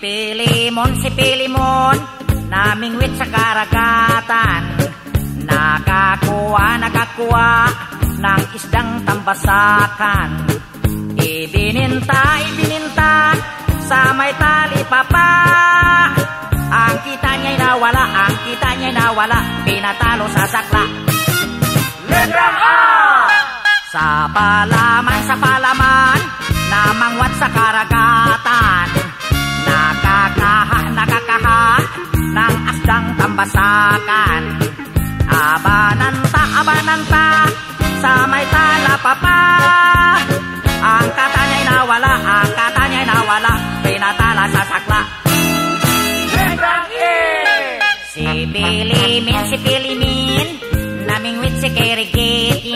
Si Pilimon, namingwit sa karagatan. Nakakuha ng isdang tambasakan. Ibininta sa may talipapa. Ang kita niya'y nawala, pinatalo sa sakla. Letrang A! Sa palaman, namangwat sa karagatan. Nakakaha ng asdang tambasakan. Abananta sa may talapapa. Ang kata niya'y nawala, pinatala sa sakla. Letrang E! Si